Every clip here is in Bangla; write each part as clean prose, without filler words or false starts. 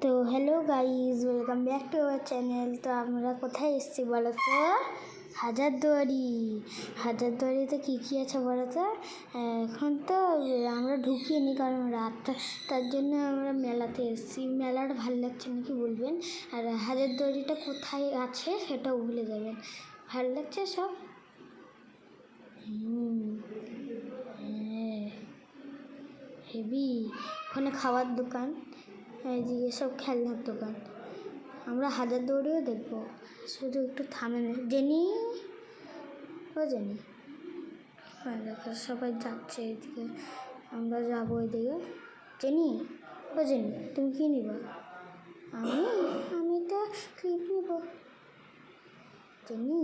তো hello guys, welcome back to our channel. তো আমরা কোথায় এসেছি বলো তো? হাজারদুয়ারিতে কী কী আছে বলো তো? এখন তো আমরা ঢুকিনি কারণ রাত, তার জন্য আমরা মেলাতে এসেছি। মেলাটা ভালো লাগছে নাকি বলবেন, আর হাজারদুয়ারিটা কোথায় আছে সেটাও ভুলে যাবেন। ভালো লাগছে সব? হ্যাঁ, হেভি। ওখানে খাওয়ার দোকান, এইদিকে সব খেলনার দোকান। আমরা হাজারদুয়ারিও দেখবো, শুধু একটু থামে না। জেনি, ও জেনি, দেখো সবাই যাচ্ছে এদিকে, আমরা যাবো এদিকে। জেনি, ও জেনি, তুমি কী নিবা? আমি তো ক্লিপ নিব। জেনি,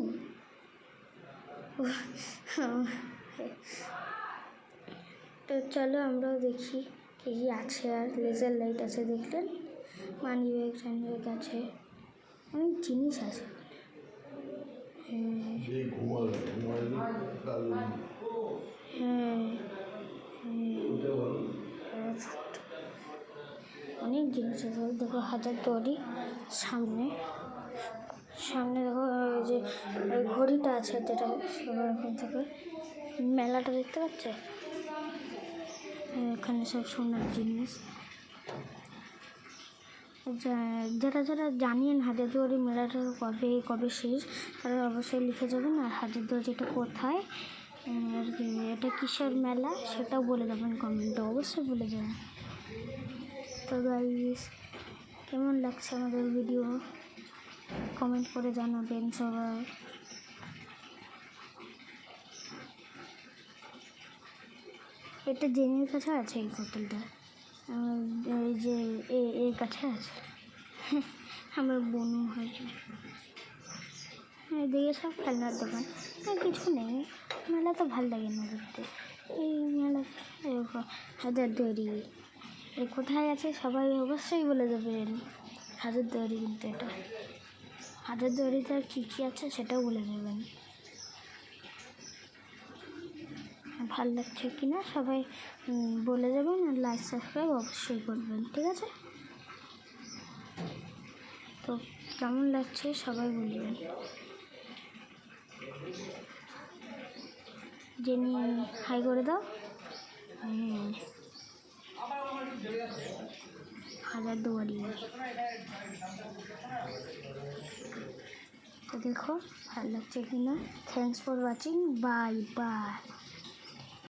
তো চলো আমরাও দেখি কী কী আছে। আর লেজার লাইট আছে দেখলেন, মানি ব্যাগ টানি ব্যাগ আছে, অনেক জিনিস আছে। অনেক জিনিস আছে। দেখো হাজারদুয়ারি সামনে দেখো ওই যে ঘড়িটা আছে, যেটা সবার ওখান থেকে মেলাটা দেখতে পাচ্ছে। এখানে সব সোনার জিনিস। যারা জানেন হাজারদুয়ারি মেলাটা কবে শেষ, তারা অবশ্যই লিখে যাবেন। আর হাজারদুয়ারিটা কোথায়, আর এটা কিসের মেলা সেটাও বলে দেবেন কমেন্টে, অবশ্যই বলে যাবেন। তো গাইস, কেমন লাগছে আমাদের ভিডিও কমেন্ট করে জানাবেন সবাই। এটা জেনির কাছে আছে এই বোতলটা, এই যে এর কাছে আছে। আমার বোনও হয়েছে। এদিকে সব খেলনার দোকান, কিছু নেই। মেলা তো ভালো লাগে না ঘুরতে। এই মেলা হাজারদুয়ারি কোথায় আছে সবাই অবশ্যই বলে দেবেন। হাজারদুয়ারি, কিন্তু এটা হাজারদুয়ারিতে আর কী কী আছে সেটাও বলে দেবেন। ভালো লাগছে কি না সবাই বলে যাবেন, আর লাইক সাবস্ক্রাইব অবশ্যই করবেন, ঠিক আছে? তো কেমন লাগছে সবাই বলবেন। জেনি হাই করে দাও। হাজারদুয়ারি তো দেখো ভালো লাগছে কি না। Thanks for watching, bye bye.